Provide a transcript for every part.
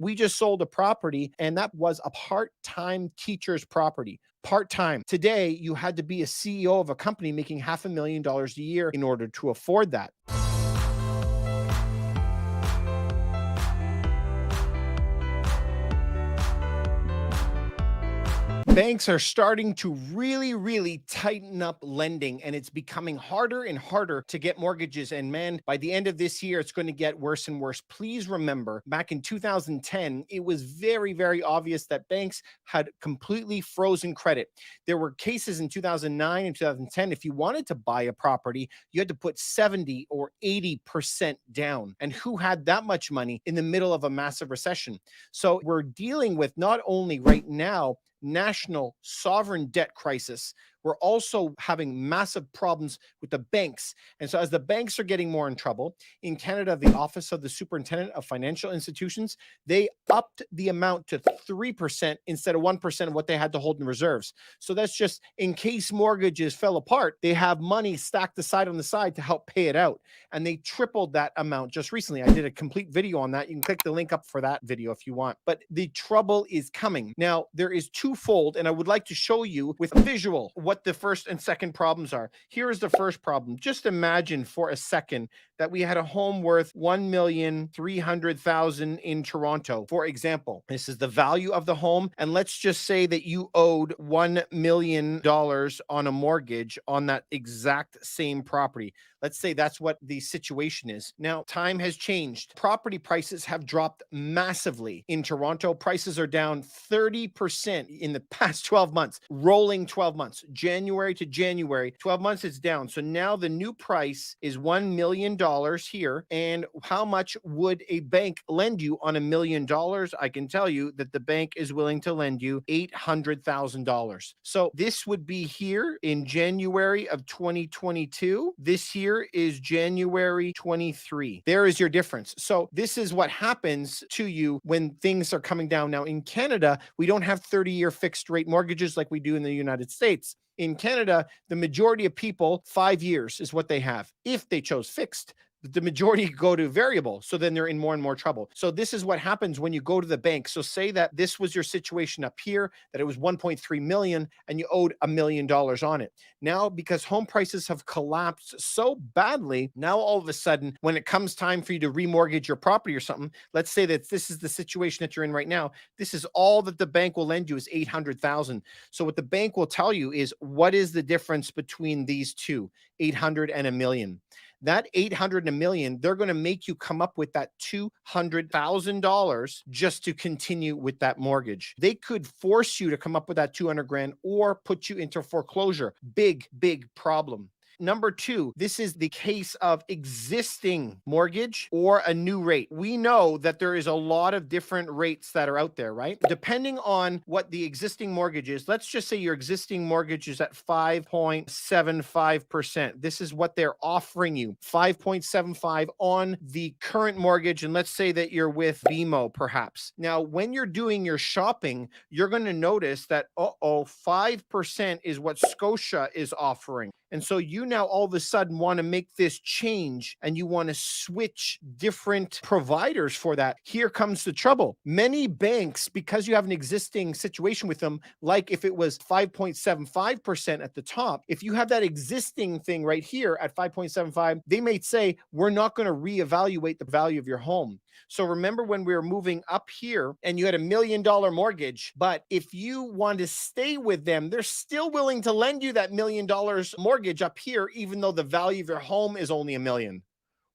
We just sold a property, and that was a part-time teacher's property. Part-time. Today, you had to be a CEO of a company making $500,000 a year in order to afford that. Banks are starting to really tighten up lending, and it's becoming harder and harder to get mortgages. And man, by the end of this year, it's going to get worse and worse. Please remember, back in 2010, it was very obvious that banks had completely frozen credit. There were cases in 2009 and 2010. If you wanted to buy a property, you had to put 70 or 80% down. And who had that much money in the middle of a massive recession? So we're dealing with not only right now national sovereign debt crisis, we're also having massive problems with the banks. And so as the banks are getting more in trouble, in Canada, the Office of the Superintendent of Financial Institutions, they upped the amount to 3% instead of 1% of what they had to hold in reserves. So that's just in case mortgages fell apart, they have money stacked aside on the side to help pay it out. And they tripled that amount just recently. I did a complete video on that. You can click the link up for that video if you want. But the trouble is coming. Now, there is twofold, and I would like to show you with a visual what the first and second problems are. Here is the first problem. Just imagine for a second that we had a home worth $1,300,000 in Toronto, for example. This is the value of the home. And let's just say that you owed $1 million on a mortgage on that exact same property. Let's say that's what the situation is. Now, time has changed. Property prices have dropped massively. In Toronto, prices are down 30% in the past 12 months, rolling 12 months, January to January, 12 months it's down. So now the new price is $1 million here. And how much would a bank lend you on $1 million? I can tell you that the bank is willing to lend you $800,000. So this would be here in January of 2022. This year is January 23. There is your difference. So this is what happens to you when things are coming down. Now in Canada, we don't have 30-year fixed rate mortgages like we do in the United States. In Canada, the majority of people, 5 years is what they have if they chose fixed. The majority go to variable. So then they're in more and more trouble. So this is what happens when you go to the bank. So say that this was your situation up here, that it was 1.3 million and you owed $1 million on it. Now, because home prices have collapsed so badly, now all of a sudden, when it comes time for you to remortgage your property or something, let's say that this is the situation that you're in right now. This is all that the bank will lend you is 800,000. So what the bank will tell you is what is the difference between these two, 800 and $1 million. That 800 and $1 million, they're going to make you come up with that $200,000 just to continue with that mortgage. They could force you to come up with that 200 grand or put you into foreclosure. Big problem. Number two, this is the case of existing mortgage or a new rate. We know that there is a lot of different rates that are out there, right? Depending on what the existing mortgage is, let's just say your existing mortgage is at 5.75%. This is what they're offering you, 5.75 on the current mortgage. And let's say that you're with BMO perhaps. Now, when you're doing your shopping, you're going to notice that, 5% is what Scotia is offering. And so you now all of a sudden want to make this change and you want to switch different providers for that. Here comes the trouble. Many banks, because you have an existing situation with them, like if it was 5.75% at the top, if you have that existing thing right here at 5.75, they may say, we're not going to reevaluate the value of your home. So remember when we were moving up here and you had $1 million mortgage, but if you want to stay with them, they're still willing to lend you that $1 million mortgage up here, even though the value of your home is only $1 million.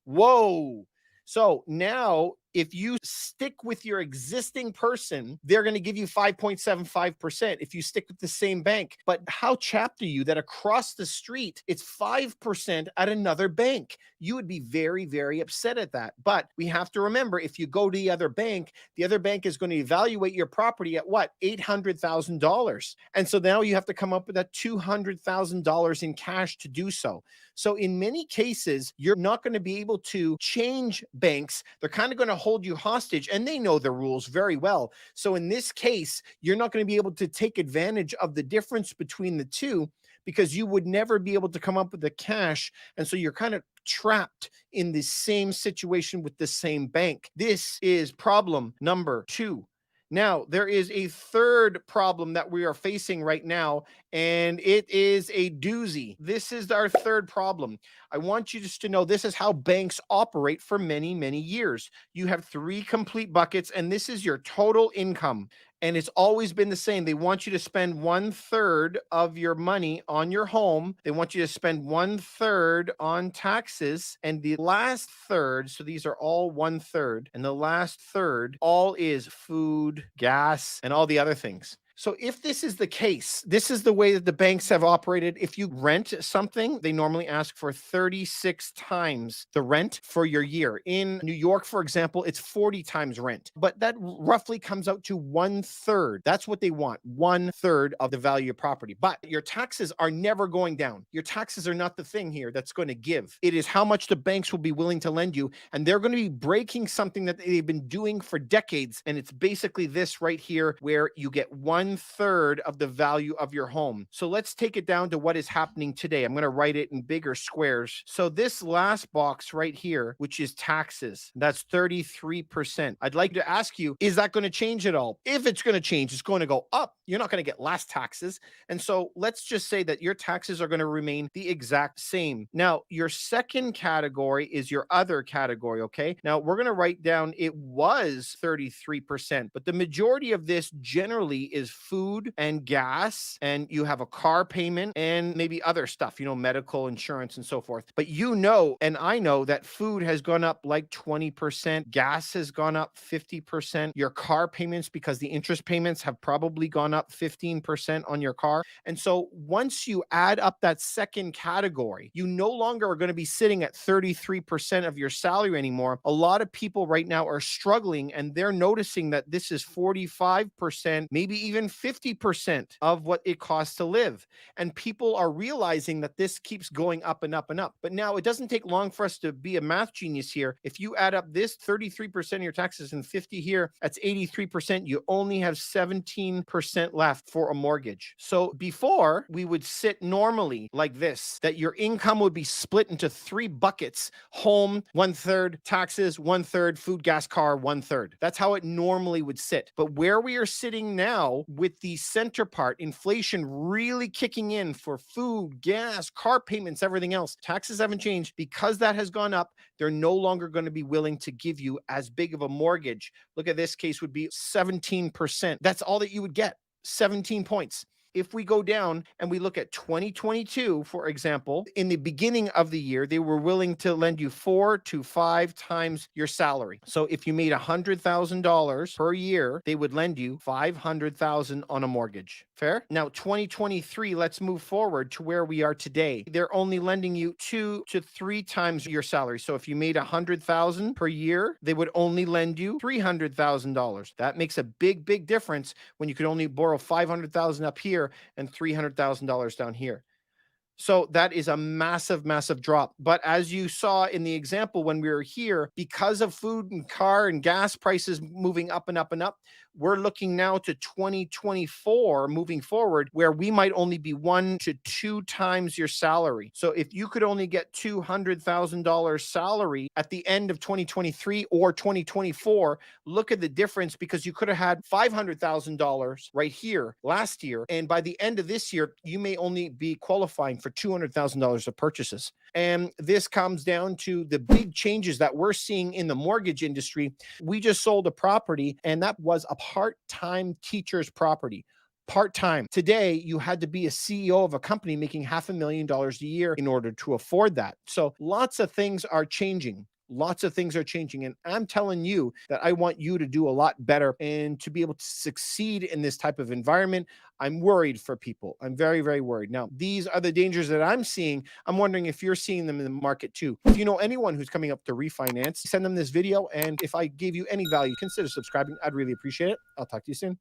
Whoa. So now if you stick with your existing person, they're going to give you 5.75% if you stick with the same bank. But how chapped are you that across the street, it's 5% at another bank? You would be very upset at that. But we have to remember, if you go to the other bank is going to evaluate your property at what? $800,000. And so now you have to come up with that $200,000 in cash to do so. So in many cases, you're not going to be able to change banks. They're kind of going to hold you hostage, and they know the rules very well. So in this case, you're not going to be able to take advantage of the difference between the two because you would never be able to come up with the cash. And so you're kind of trapped in the same situation with the same bank. This is problem number two. Now, there is a third problem that we are facing right now, and it is a doozy. This is our third problem. I want you just to know this is how banks operate for many, many years. You have three complete buckets, and this is your total income. And it's always been the same. They want you to spend 1/3 of your money on your home. They want you to spend 1/3 on taxes. And the last third, so these are all 1/3, and the last third all is food, gas, and all the other things. So if this is the case, this is the way that the banks have operated. If you rent something, they normally ask for 36 times the rent for your year. In New York, for example, it's 40 times rent, but that roughly comes out to 1/3. That's what they want, 1/3 of the value of your property. But your taxes are never going down. Your taxes are not the thing here that's going to give. It is how much the banks will be willing to lend you. And they're going to be breaking something that they've been doing for decades. And it's basically this right here, where you get 1/3 of the value of your home. So let's take it down to what is happening today. I'm going to write it in bigger squares. So this last box right here, which is taxes, that's 33%. I'd like to ask you, is that going to change at all? If it's going to change, it's going to go up. You're not going to get less taxes. And so let's just say that your taxes are going to remain the exact same. Now, your second category is your other category, okay? Now, we're going to write down it was 33%, but the majority of this generally is food and gas, and you have a car payment and maybe other stuff, medical insurance and so forth. But and I know that food has gone up like 20%, gas has gone up 50%, your car payments, because the interest payments have probably gone up 15% on your car. And so once you add up that second category, you no longer are going to be sitting at 33% of your salary anymore. A lot of people right now are struggling, and they're noticing that this is 45%, maybe even 50% of what it costs to live. And people are realizing that this keeps going up and up and up. But now it doesn't take long for us to be a math genius here. If you add up this 33% of your taxes and 50 here, that's 83%. You only have 17% left for a mortgage. So before, we would sit normally like this, that your income would be split into three buckets: home, 1/3, taxes, 1/3, food, gas, car, 1/3. That's how it normally would sit. But where we are sitting now, with the center part, inflation really kicking in for food, gas, car payments, everything else, taxes haven't changed. Because that has gone up, they're no longer going to be willing to give you as big of a mortgage. Look at this case, would be 17%. That's all that you would get, 17 points. If we go down and we look at 2022, for example, in the beginning of the year, they were willing to lend you 4 to 5 times your salary. So if you made $100,000 per year, they would lend you $500,000 on a mortgage. Fair? Now, 2023, let's move forward to where we are today. They're only lending you 2 to 3 times your salary. So if you made $100,000 per year, they would only lend you $300,000. That makes a big, big difference when you could only borrow $500,000 up here and $300,000 down here. So that is a massive, massive drop. But as you saw in the example when we were here, because of food and car and gas prices moving up and up and up, we're looking now to 2024 moving forward, where we might only be 1 to 2 times your salary. So if you could only get $200,000 salary at the end of 2023 or 2024, look at the difference, because you could have had $500,000 right here last year. And by the end of this year, you may only be qualifying for $200,000 of purchases. And this comes down to the big changes that we're seeing in the mortgage industry. We just sold a property, and that was a part-time teacher's property. Part-time. Today, you had to be a CEO of a company making $500,000 a year in order to afford that. So lots of things are changing. Lots of things are changing. And I'm telling you that I want you to do a lot better and to be able to succeed in this type of environment. I'm worried for people. I'm very, very worried. Now, these are the dangers that I'm seeing. I'm wondering if you're seeing them in the market too. If you know anyone who's coming up to refinance, send them this video. And if I gave you any value, consider subscribing. I'd really appreciate it. I'll talk to you soon.